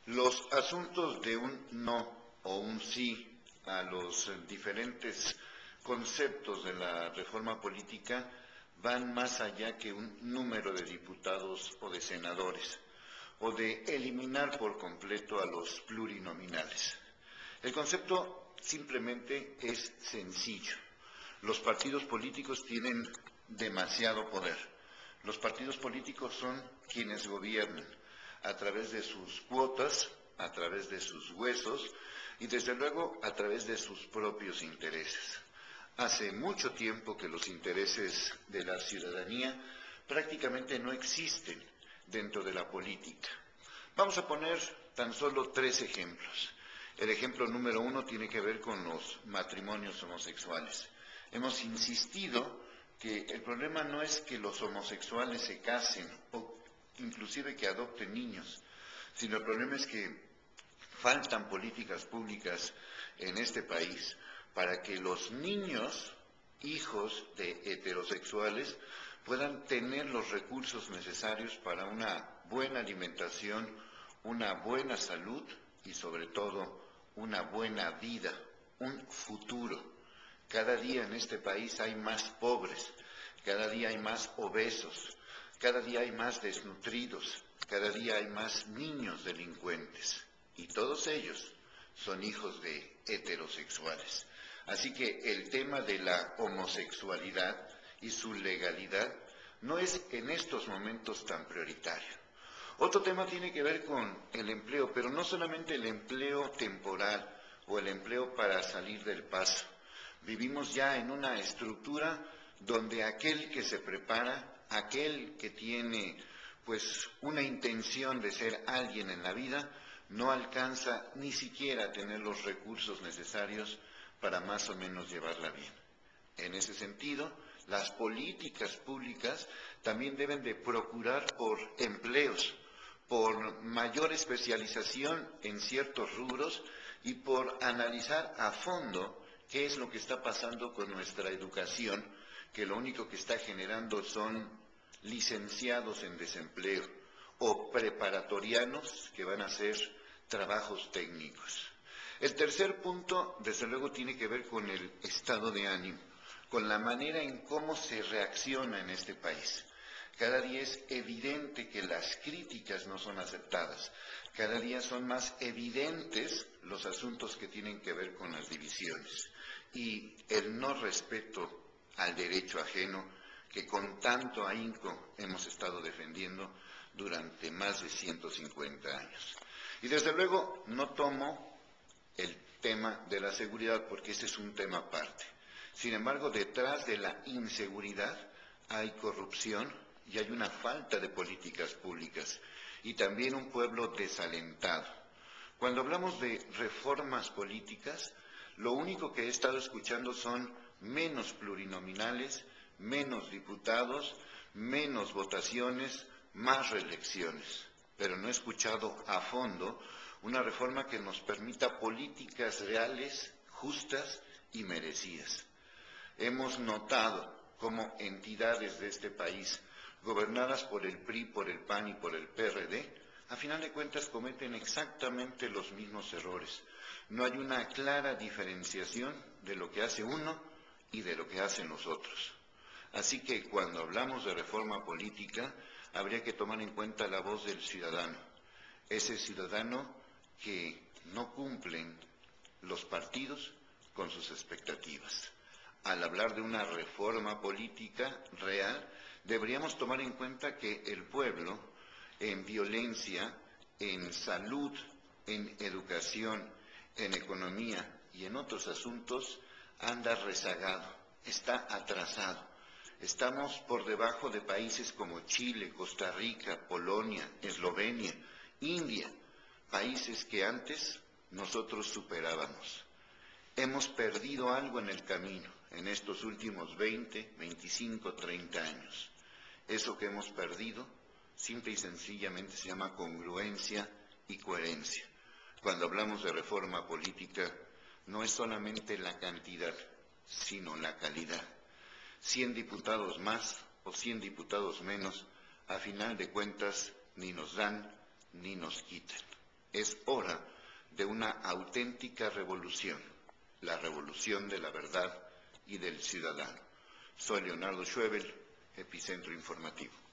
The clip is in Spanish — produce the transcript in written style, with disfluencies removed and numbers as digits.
Los asuntos de un no o un sí a los diferentes conceptos de la reforma política van más allá que un número de diputados o de senadores, o de eliminar por completo a los plurinominales. El concepto simplemente es sencillo. Los partidos políticos tienen demasiado poder. Los partidos políticos son quienes gobiernan a través de sus cuotas, a través de sus huesos y desde luego a través de sus propios intereses. Hace mucho tiempo que los intereses de la ciudadanía prácticamente no existen dentro de la política. Vamos a poner tan solo 3 ejemplos. El ejemplo número 1 tiene que ver con los matrimonios homosexuales. Hemos insistido que el problema no es que los homosexuales se casen o inclusive que adopten niños, sino el problema es que faltan políticas públicas en este país para que los niños, hijos de heterosexuales, puedan tener los recursos necesarios para una buena alimentación, una buena salud y sobre todo una buena vida, un futuro. Cada día en este país hay más pobres, cada día hay más obesos, cada día hay más desnutridos, cada día hay más niños delincuentes y todos ellos son hijos de heterosexuales. Así que el tema de la homosexualidad y su legalidad no es en estos momentos tan prioritario. Otro tema tiene que ver con el empleo, pero no solamente el empleo temporal o el empleo para salir del paso. Vivimos ya en una estructura donde aquel que se prepara, aquel que tiene pues una intención de ser alguien en la vida, no alcanza ni siquiera a tener los recursos necesarios para más o menos llevarla bien. En ese sentido, las políticas públicas también deben de procurar por empleos, por mayor especialización en ciertos rubros y por analizar a fondo qué es lo que está pasando con nuestra educación, que lo único que está generando son licenciados en desempleo o preparatorianos que van a hacer trabajos técnicos. El tercer punto, desde luego, tiene que ver con el estado de ánimo, con la manera en cómo se reacciona en este país. Cada día es evidente que las críticas no son aceptadas. Cada día son más evidentes los asuntos que tienen que ver con las divisiones. Y el no respeto al derecho ajeno que con tanto ahínco hemos estado defendiendo durante más de 150 años. Y desde luego no tomo el tema de la seguridad porque ese es un tema aparte. Sin embargo, detrás de la inseguridad hay corrupción y hay una falta de políticas públicas y también un pueblo desalentado. Cuando hablamos de reformas políticas, lo único que he estado escuchando son menos plurinominales, menos diputados, menos votaciones, más reelecciones. Pero no he escuchado a fondo una reforma que nos permita políticas reales, justas y merecidas. Hemos notado cómo entidades de este país, gobernadas por el PRI, por el PAN y por el PRD, a final de cuentas cometen exactamente los mismos errores. No hay una clara diferenciación de lo que hace uno y de lo que hacen los otros. Así que cuando hablamos de reforma política, habría que tomar en cuenta la voz del ciudadano, ese ciudadano que no cumplen los partidos con sus expectativas. Al hablar de una reforma política real, deberíamos tomar en cuenta que el pueblo, en violencia, en salud, en educación, en economía y en otros asuntos, anda rezagado, está atrasado. Estamos por debajo de países como Chile, Costa Rica, Polonia, Eslovenia, India, países que antes nosotros superábamos. Hemos perdido algo en el camino en estos últimos 20, 25, 30 años. Eso que hemos perdido simple y sencillamente se llama congruencia y coherencia. Cuando hablamos de reforma política, no es solamente la cantidad, sino la calidad. 100 diputados más o 100 diputados menos, a final de cuentas, ni nos dan ni nos quitan. Es hora de una auténtica revolución, la revolución de la verdad y del ciudadano. Soy Leonardo Schwebel, Epicentro Informativo.